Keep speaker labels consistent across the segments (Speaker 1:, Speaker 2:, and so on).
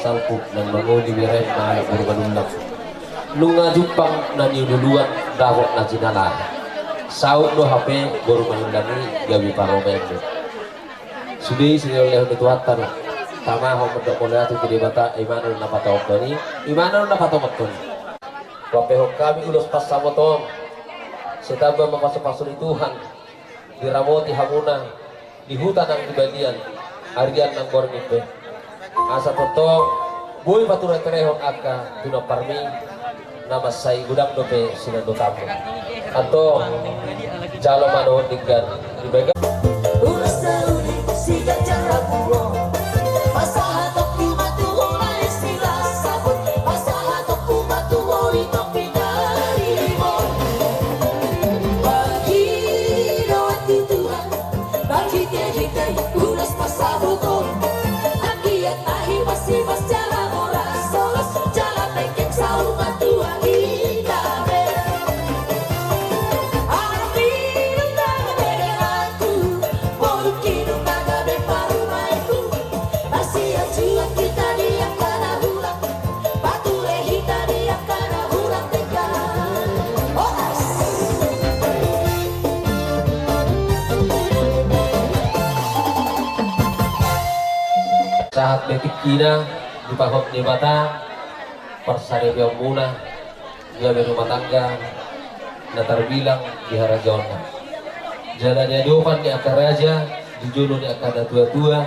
Speaker 1: salpuk ng mga diwiren na burbanulak. Lunga jupang na niluluan dahok na jinala. Saud no hape burbanulani gabi paromendo. Sudi sinyo leho ni tuwatan. Tama ho mendok mulai tu di bata imanul na patawag to ni. Imanul na patawag to ni. Wapehok kami ulos pas samotong. Setaba mapasok-pasok Tuhan. Diramoti hamuna. Di hutan ng ibadian. Arian ng gornipe. Asa potong. Boy patuloy terehon aka. Tunaparmi. Namasay gudang dope sinando tapo. Ato. Jalo manoon tinggan. Ibega.
Speaker 2: Ulas na ulit sigat dyan rabuo. Masahatok tumatuloy sila sabot. Masahatok tumatuloy itong pinari mo. Pag-hiro at tituan, bakit hihintay ulas pa sa buto? Akiat ahibas-ibas jala oras-oras, jala pekek sa umat tuang hinabe. Arapin ang nagaberanku, mungkin ang nagabe parumaiku. Masih acuan kita di akan hulang, patule kita di akan hulang tekan. Oras.
Speaker 1: Saat detik kina di pahok di bata persari yang muna dia rumah tangga na terbilang di harajawana jalan dia dopan di akar raja di julu di akar tua-tua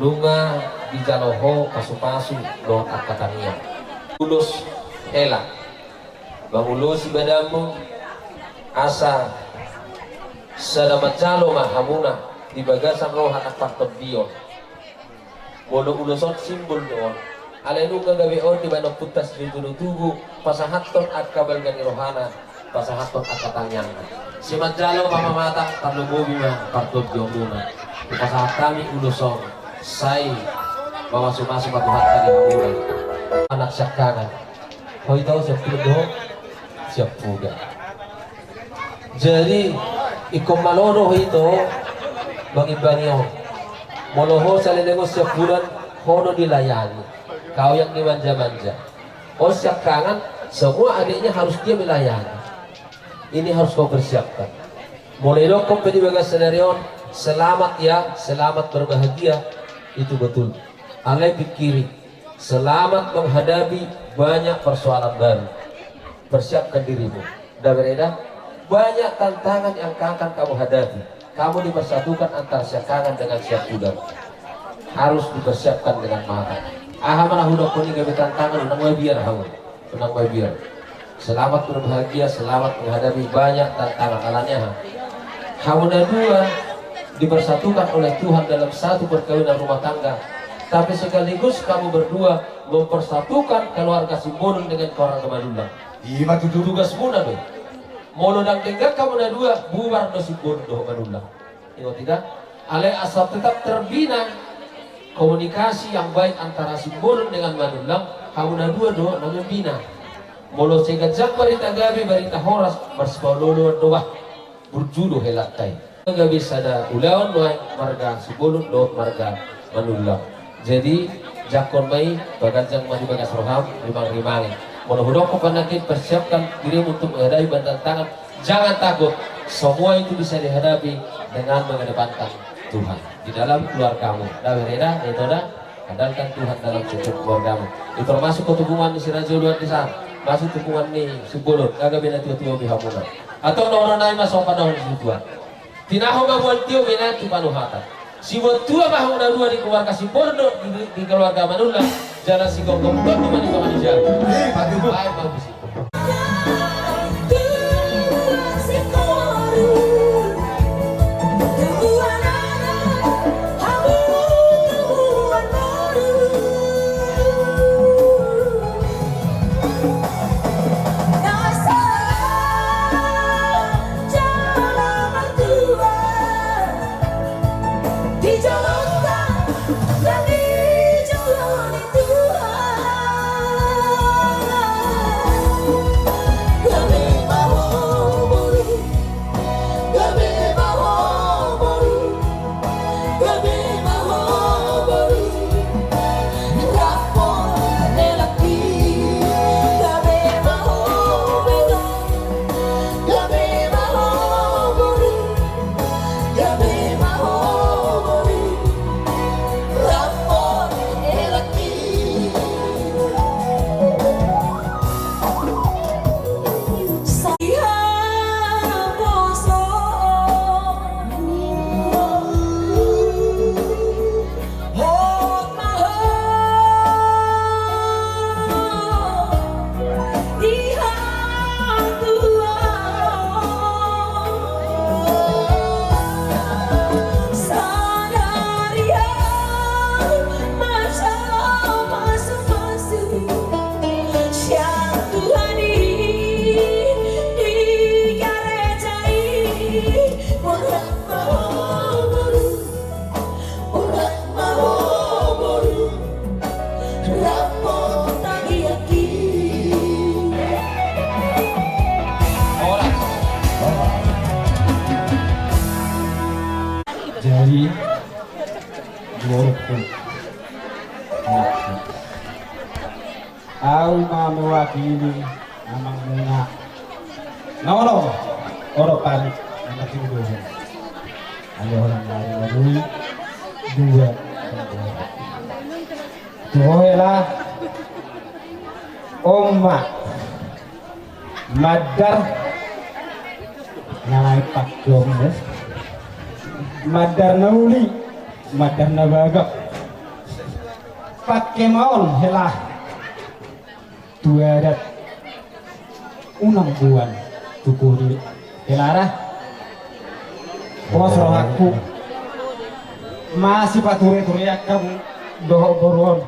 Speaker 1: lunga di jaloho pasu-pasu doh akatania ulus hela bangulus ibadamu asa sadamat jalo mahamuna di bagasan rohan apak tebion bono ulusot simbol doon alenu gagabi on di mana putas di tugu pasahaton at kabalgan rohana pasahaton at katanyang si Madjalo mamamatang talububi na kartod yung muna pasahat kami ulusong say bawa sumasok patuhat ka di hamulan anak syakanan hoy tau siap tudo siap puga jadi ikom maloro ito bang-ibangyo moloho sa negosyo bulan hono dilayani kau yang dimanja-manja oh siap kangen semua adiknya harus dia melayani ini harus kau persiapkan mulai dokom pedi bagas senarion selamat ya selamat berbahagia itu betul alai pikiri selamat menghadapi banyak persoalan baru persiapkan dirimu dah bereda banyak tantangan yang akan kamu hadapi kamu dipersatukan antara syakangan dengan siap udang harus dipersiapkan dengan matang mana hudak kuning gabe tantangan unang biar hamun unang biar selamat berbahagia selamat menghadapi banyak tantangan alanya hamun dua dipersatukan oleh Tuhan dalam satu perkawinan rumah tangga tapi sekaligus kamu berdua mempersatukan keluarga Simbonun dengan keluarga Madundang iya itu tugas muna be mono dan tenggak kamu dua bubar do Simbonun do Madundang ingat tidak ale asal tetap terbina komunikasi yang baik antara Simbonun dengan Madundang kamu dua do namun bina molo segajak barita gabi barita horas bersekololo doa berjudo helatai gabi sada ulawan doa marga Simbonun do marga Madundang jadi jakon mai bagajang mandi bagas roham rimang-rimangi molo hudok panakin persiapkan dirimu untuk menghadapi tantangan jangan takut semua itu bisa dihadapi dengan mengedepankan Tuhan di dalam keluargamu. Dah bereda, itu dah andalkan Tuhan dalam setiap keluargamu. Itu termasuk ketubuhan di Sirajo luar di sana, masuk tubuhan ni Simbonun, agak bina tua-tua bihamuna. Atau orang lain masuk pada orang Tuhan. Tinaho mabual tio bina tu panuhatan. Si tua mahuna dua di keluarga Simbonun di keluarga Manula, jangan si gonggong tu mani mani jalan. Baik bagus itu.
Speaker 2: Tuhan
Speaker 3: Aku mewakili amang muna. Naono, oro panik, anak itu. Ada orang lain dua. Tuhoela, Oma, Madar, nalai pak jombes, Madar nauli, Madar nabagak, pakai maon helah, dua adat, unang buan, tuku di helarah, bos roh aku, masih pature kamu dohok boron.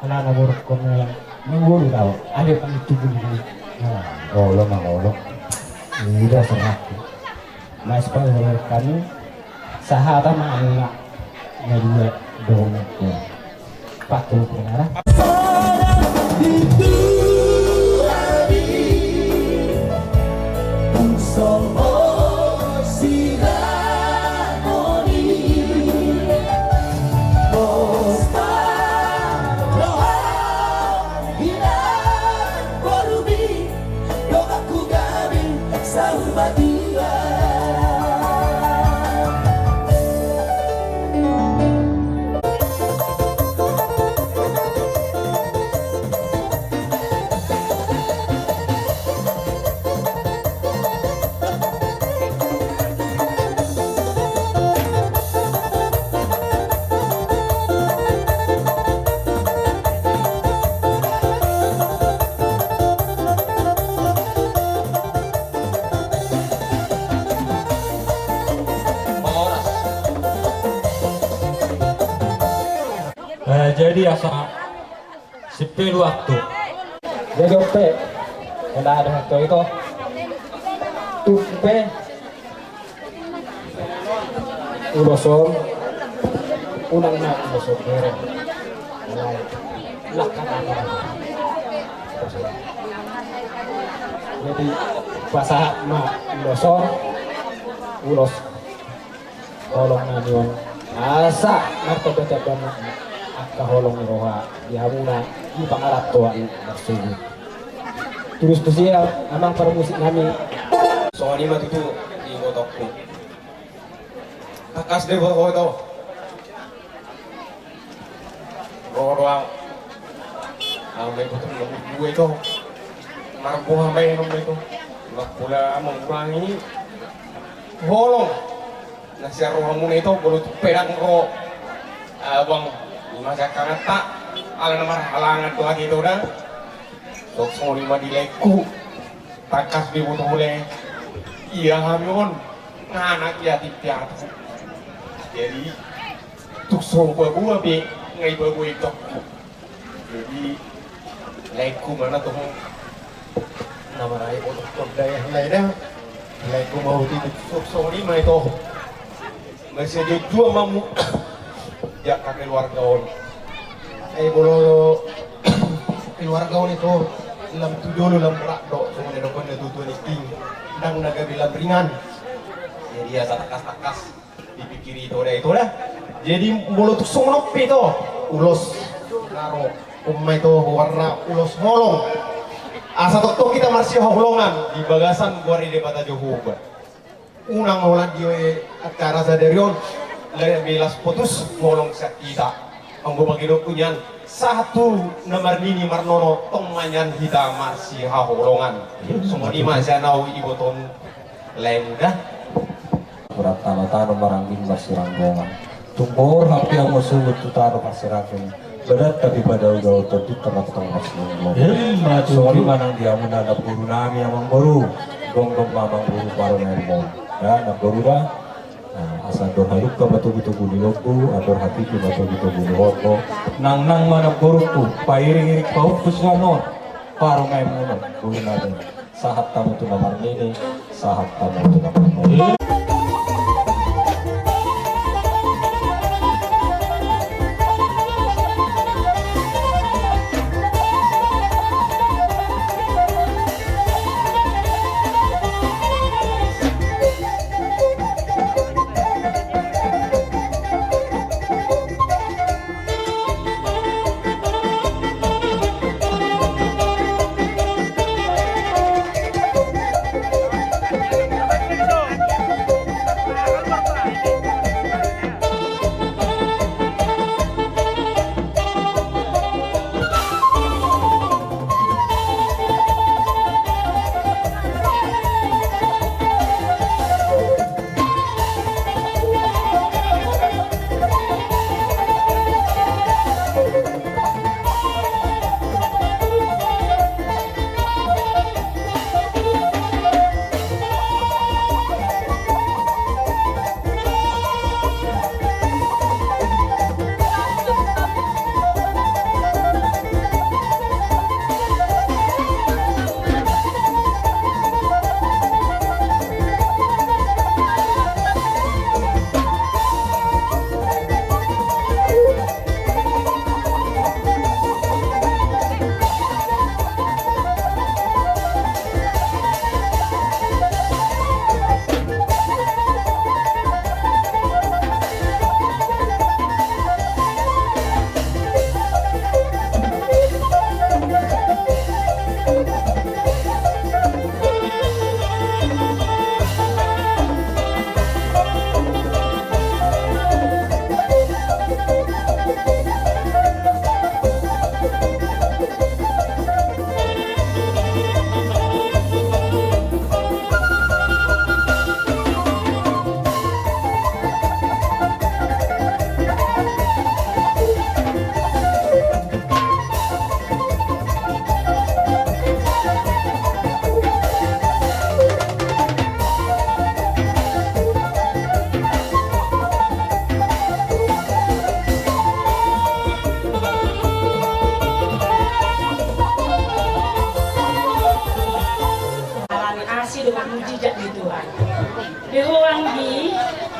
Speaker 3: Wala na buruk ko na lang. Manggulo daw. Ano pang itubog mo? Olo, mangolo. Hindi sa ako. Mas panggulo kami sa hata mga nga nga doon ko. Pato ko na.
Speaker 4: Jadi asa sipil waktu.
Speaker 3: Jadi oke. Kalau ada waktu itu tupe uloson unang na uloson kere. Lakan apa? Jadi bahasa ma uloson ulos kolong nanion asa narto betabang kaholong ni roha dihamuna di pangarap toa bersujud terus siya amang para musik kami
Speaker 5: soalnya mah itu di kotokku kakas deh buat itu doang ambil betul gue itu mampu ambil itu nggak pula mengurangi holong nasi rohamun itu belut pedang ro abang masa karena tak ala nama halangan tuh lagi itu udah sok semua lima dileku takas di butuh mulai iya hamion nganak ya tiap jadi tuk sompa gua bi ngai babu itu jadi leku mana tuh nama raya untuk kordaya lainnya leku mau tidur sok semua lima itu masih ada dua mamu ya kakek luar gaun bolo keluar gaun itu lam tujuh lam berak dok semua ada dokon itu tuh listing dan naga bilang ringan jadi ya takas dipikiri itu dah jadi bolo tuh songnop itu ulos naro itu warna ulos holong asa tok kita masih holongan di bagasan buari debata Jehovah unang holan dia acara sadarion belas putus molong kita anggo bagino kunyan satu nomor ini marnono tongmanyan kita masih haholongan semua di masih nau iboton lain dah
Speaker 4: Berat tanah barang bin masiranggongan tumpur hampir yang musuh tutaro masiranggongan berat tapi pada udah otot di tengah-tengah masiranggongan soalnya manang dia menadap buru nami yang baru gonggong mamang buru baru nembong ya nak baru dah asa dor haluk ka batu-batu buli loku ador hati ki batu-batu buli hoko nang mana burukku pairing paut pusano paro may muno buli natin sahat tamu tu namar nini sahat tamu tu namar nini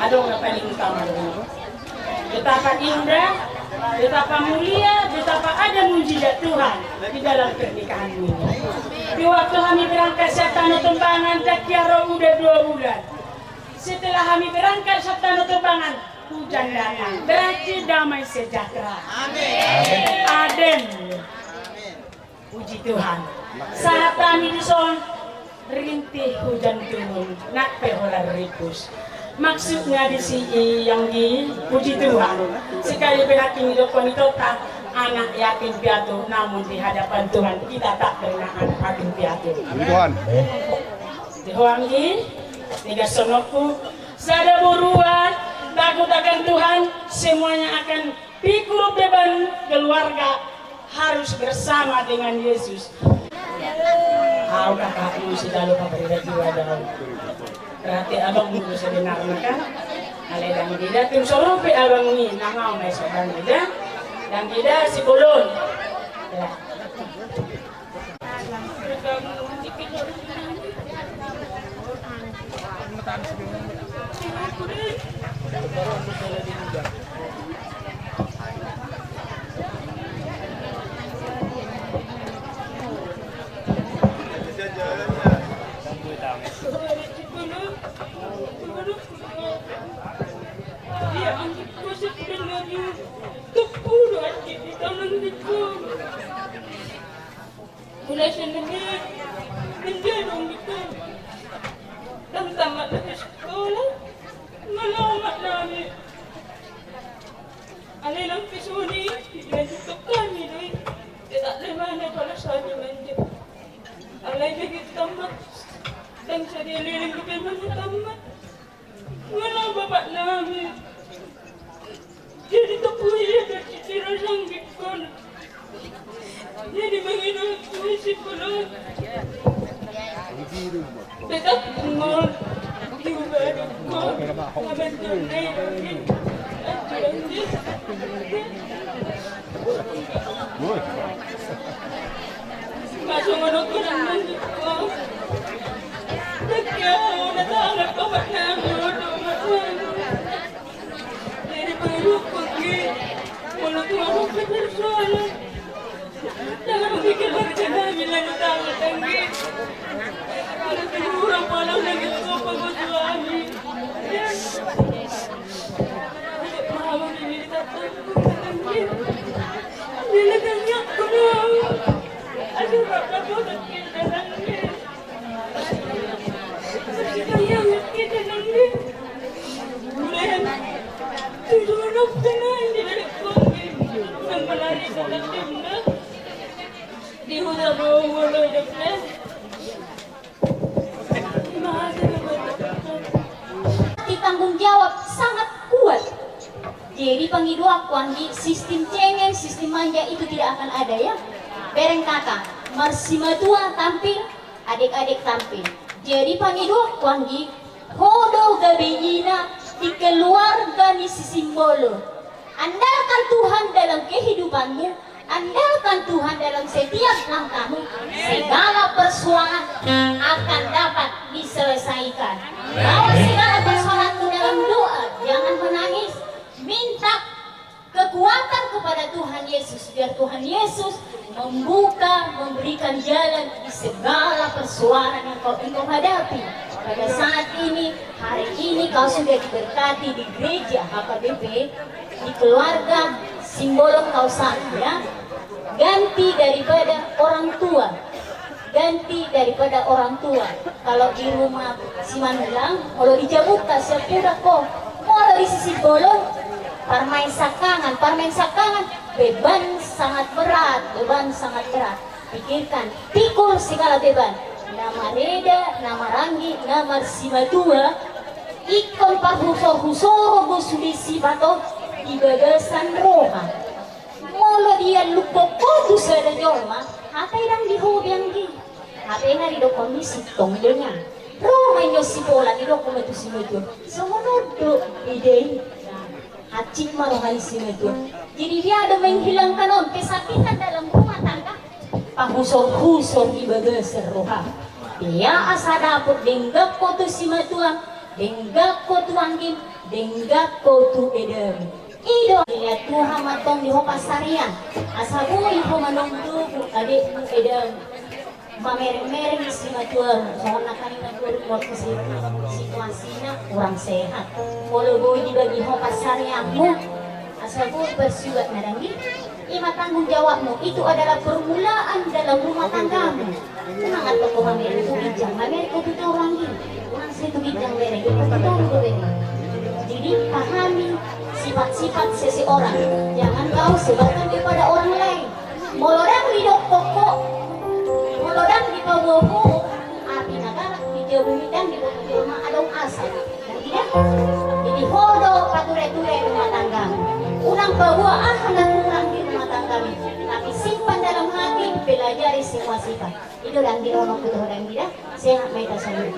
Speaker 6: Aduh, yang paling utama dulu. Betapa indah, betapa mulia, betapa ada mujizat Tuhan di dalam pernikahan ini. Di waktu kami berangkat sa Tanah Tumbangan, Dakiaro udah 2 bulan. Setelah kami berangkat sa Tanah Tumbangan, hujan datang. Berarti damai sejahtera. Amin. Aden. Puji Tuhan. Saat kami di son, rintih hujan turun, nak peholar ripus. Maksudnya di sini yang di puji Tuhan. Sekali beraking dokon itu tak anak yakin piatu, namun di hadapan Tuhan kita tak pernah anak yakin piatu.
Speaker 5: Tuhan.
Speaker 6: Tuhan ini, tiga sonokku, sada buruan, takut akan Tuhan, semuanya akan pikul beban keluarga harus bersama dengan Yesus. Kau kakakmu sudah lupa beri jiwa dalam. Berarti abang dulu sebenarnya kan, ale dan tidak tim sorope abang ini nangau mai sedang tidak, dan tidak si bolon. Ya.
Speaker 7: Mulai sendiri, menjadi itu, dan tamat dari sekolah, melamat kami. Alilang pisuni, dilanjutkan kami doi, tidak lemahnya kalau saja lanjut. Alay begitu tamat, dan saya liling ke mana tamat, mana bapak kami. Jadi tepui dari citra sanggit pun. Jadi mengingat puisi pulau. Tetap mall juga mall. Abang tunai lagi. Masuk menunggu dengan itu. Dekat, datang ke mana Jadi baru pergi. Mulut orang bersoalan. Jangan memikir bercanda bila datang tinggi. Kalau orang palang lagi sopa buat suami. Mahu ini datang tinggi. Bila banyak penuh. Ada berapa bodoh kita tinggi. Sekarang kita tinggi. Bulan tujuh tenang di dalam kaki. Melari dalam timnya. Di hutan bawah hidupnya.
Speaker 8: Tanggung jawab sangat kuat. Jadi panggil aku anggi sistem cengeng, sistem manja itu tidak akan ada ya. Bereng kakak, marsima tua tampil, adik-adik tampil. Jadi panggil aku anggi hodo gabeyina di keluarga ni simbolo. Andalkan Tuhan dalam kehidupanmu, andalkan Tuhan dalam setiap langkahmu, segala persoalan akan dapat diselesaikan. Bawa segala persoalanmu dalam doa, jangan menangis, minta kekuatan kepada Tuhan Yesus, biar Tuhan Yesus membuka, memberikan jalan di segala persoalan yang engkau hadapi. Pada saat ini, hari ini kau sudah diberkati di gereja HKBP, di keluarga simbol kau satu ya. Ganti daripada orang tua, ganti daripada orang tua. Kalau di rumah si Mandelang, kalau di Jabuka sepura kok, kalau di sisi bolong, parmain sakangan, beban sangat berat, Pikirkan, pikul segala beban. Nama Reda, nama Ranggi, nama Simatua, ikon parhusor-husor busudisi bato ibagasan roha. Molo dia lupa kodu sada joma, apa yang dihobiang di? Apa yang di komisi tonggelnya? Roma nyo si bola di dokon itu si metu. Semonodo ide. Hacik marohai si metu. Jadi dia ada menghilangkan kesakitan dalam rumah tangga. Pahusor-husor ibagasan roha. Dia asa dapur denggak ko tu si matuang, denggak ko tuanggim, denggak ko tu edem ido lihat Tuhan matong di hopasarian asabu ibu manungdu adik mu edem mamereng-mereng si matur soalnya kanina tuh waktu situasinya kurang sehat kalau gue dibagi hopasarianmu asabu bersurat narangi ima tanggung jawabmu itu adalah permulaan dalam rumah tanggamu kenang atau kau mamereng itu bijang mamereng itu tuh orang ini orang situ bijang mereng itu tuh jadi pahami sifat-sifat seseorang jangan kau sebarkan kepada orang lain molodang hidup pokok molodang di bawahmu api negara di jauh dan di bawah rumah adong asal dan tidak jadi hodo pature-ture rumah tanggamu ulang bawa anak kurang di rumah tanggamu tapi simpan dalam hati pelajari semua sifat itu dan dironok betul dan tidak sehat mereka sendiri.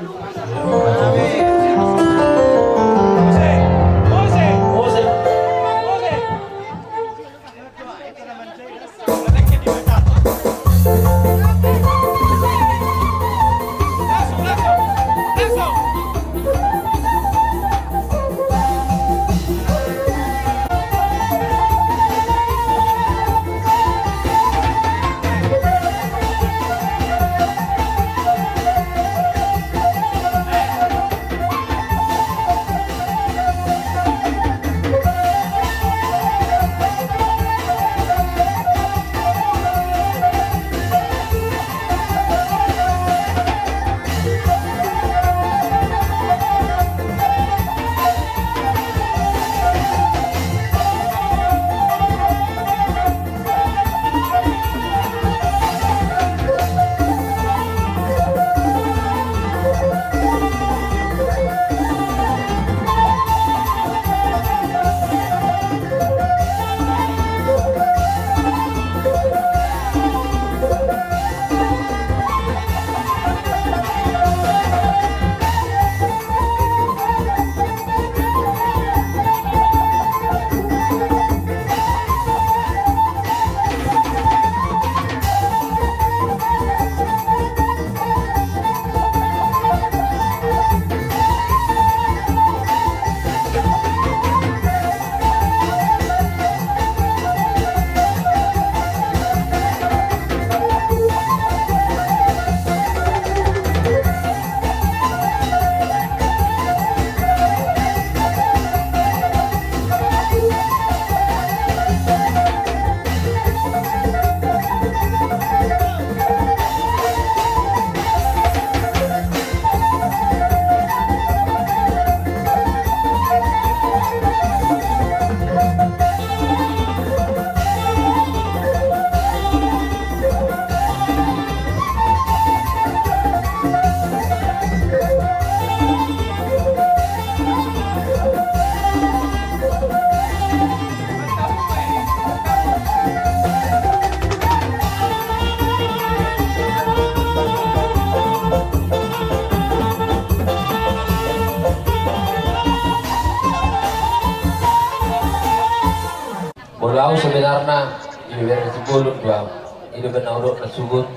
Speaker 1: Mulau sebenarnya ini beres sebelum dua ini benar urut nasugun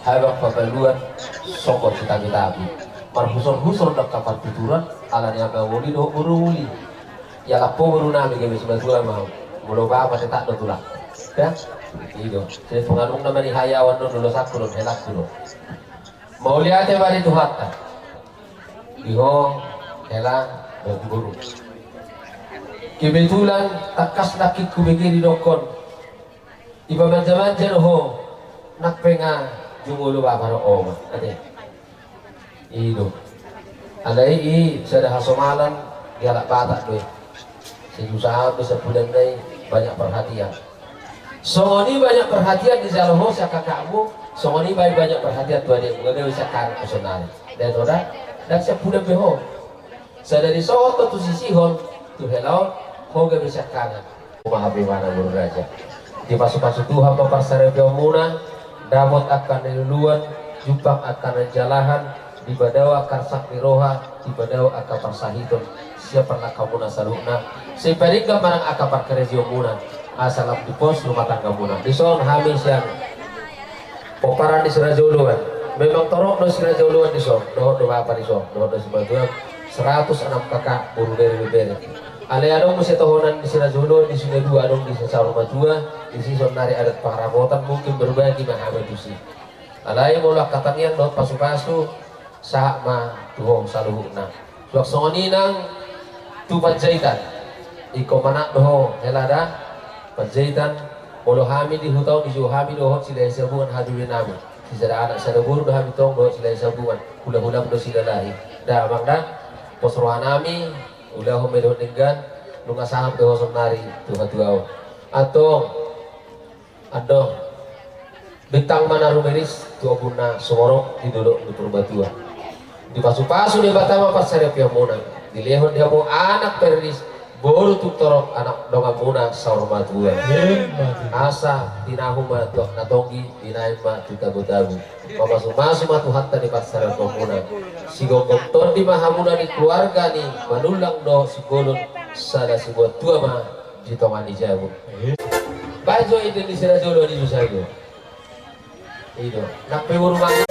Speaker 1: habang papaluan sokot kita api marhusor dak kapal pituran ala ni abang wuli do uruli ya lapo baru nami kami sebetulnya mau mulau apa tak do tulah ya itu saya penganung nama ni hayawan dulu sakun helak dulu mau lihat ya bari Tuhan iho helak dan guru kebetulan takas nakik kubegiri dokon iba manja-manja ho nakpenga jungulu babaro oma ade ido ada sada hasomalan galak batak doy sejusa bisa bulan dai banyak perhatian songoni banyak perhatian di jaloho sia kakakmu songoni banyak perhatian tu adik gak bisa kan personal dan toda dak sia bulan beho sadari soto tu sisihon tu hello hoga bisa kangen mahabi mana guru raja di pasu-pasu Tuhan paparsare muna damot akan niluluan jupang akan jalahan di badawa akan sakni roha di badawa akan parsahitun siapa nak kamu nasaluna seperika marang akan parkerezio muna asalam di pos rumah tangga muna di son hamis yang poparan di Sirajuluan memang torok do Sirajuluan di son do apa di son do sebatuan 106 kakak buru bere. Ale adong musi tahunan di Sirajolo, di sini dua adong di Sasarum Matua, di sini sonari adat pangarapotan mungkin berbagi mahabat dusi. Alai mulak katanian dot pasu-pasu sahak ma tuhong saluhukna. Suak songoni nang tu panjaitan. Iko manak doho helada panjaitan molo hami di hutau di hami doho sila sabuan hadurin nami. Sisa anak sada guru doh hami tong doho sila sabuan hula-hula do sila lahi. Da mangda posrohan nami ulah homedo ninggan lunga saham doho sonari tuha-tuha. Atau adoh bintang mana rumeris tu abuna sorok di duduk di perbatua di pasu-pasu di batama pas serep yang muna di lehon dia mau anak peris baru tu torok anak donga muna saur matua asa tinahu ma tok natongi dinain ma tu tabu-tabu masu-masu ma tu hatta di pas serep muna si gogong ton di mahamuna di keluarga ni manulang do si golon sada si buat tua ma di tongani jabu bajo itu di Sirajolo di Susago itu nak pewur mani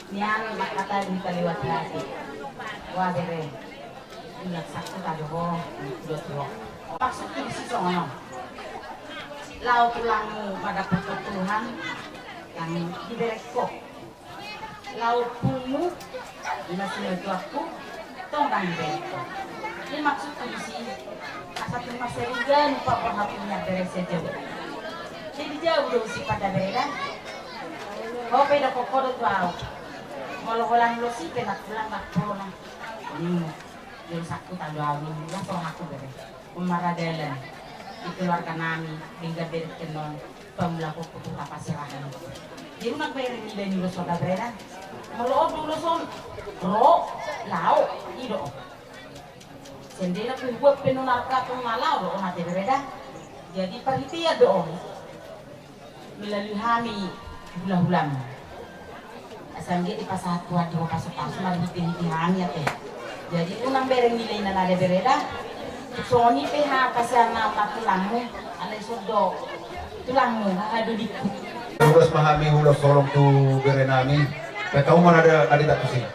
Speaker 9: Nian makata di kaliwat nasi. Wah dere. Ingat sakit adoh dua. Maksud ini si sono. Lau tulangmu pada Tuhan yang dibereko. Lau pumu dinasi itu aku tongkang dibereko. Ini maksud ini si asal rumah serigan pak perhatiannya beres jauh. Jadi jauh dong si pada beredan. Kau beda kokodo tuau. Kalau orang lo sih kena pulang tak pulang. Ini yang sakit tak doain, lah so aku beri. Umaradalan di keluarga nami hingga dari kenon pemelaku putus apa sirahan. Jadi nak bayar ini dan lo soda bereda. Kalau dulu son, ro, lau, ido. Sendiri aku buat penunarka tu malau lo mati bereda. Jadi perhatian doa melalui kami bulan-bulan. Asangge di pasar tuan di pasar pasar mari hiti kami ya teh. Jadi unang bereng nilai na ada bereda. Soni PH kasana patulangmu alai sodo tulangmu adu di.
Speaker 10: Ulos mahami ulos solong tu berenami. Kau mana ada tak sih?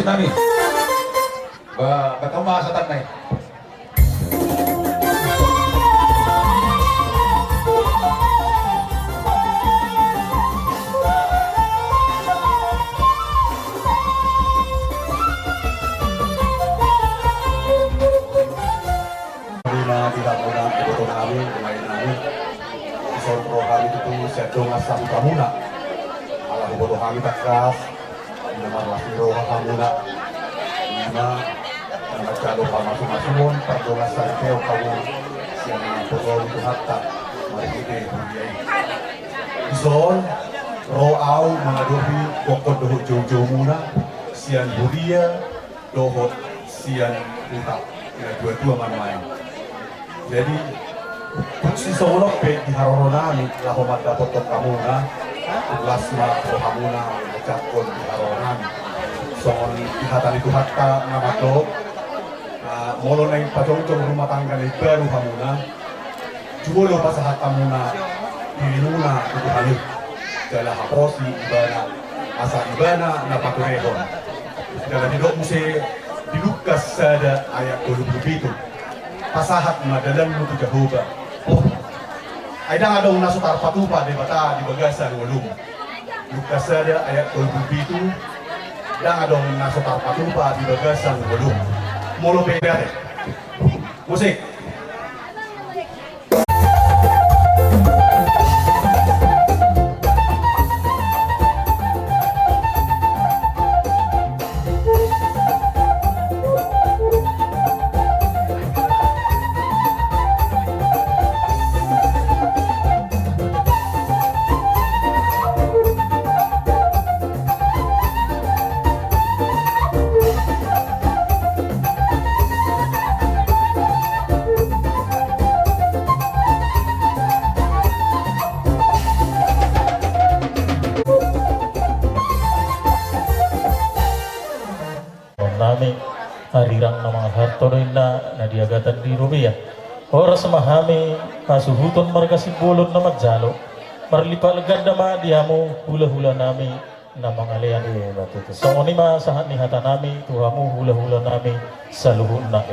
Speaker 10: Nami, batang masa tak naik. Tidak mudah kebetulan kami, kemarin kami, Soro kami itu sedang asam kamuna, Allah bodoh kami tak keras. Nomor laki roh kamuna, lima Nagkalo pa masumasuon, pardongas sa Teo kawo siyang putol ito hatta, marikite, buyay. Ison, roaw, mga dohi, kokod doho jojo muna, siyan budia, doho siyan utak, dua-dua man-main. Jadi, si Solok pe di Haroronami, lahomat dapat ke kamuna, lasma ke kamuna, jakon di Haroronami. Soal ihatan itu hatta namato, molo na yung pacongcong rumah tangga ni baru kamuna, julo pa sa hatta muna, ilinuna itu halus. Jala haposi ibana, asa ibana na paturehon. Jala didok musi di Lukas ada ayat 27. Pasahat madalan mo to Jehovah. Oh, ay nga daw nasutar patupa di bata di bagasan walum. Lukas ada ayat 27. Nga daw nasutar patupa di bagasan walum. Molo pegare. Musik.
Speaker 11: Nami harirang na mga hartonoy na nadiagatan di Rubiya. Oras mahami pasuhuton marga sibulon na magjalo. Marlipalagad na diamo hula-hula nami na mga leyan. So ngunima sa nihata nami tuhamu hula-hula nami sa luhun na.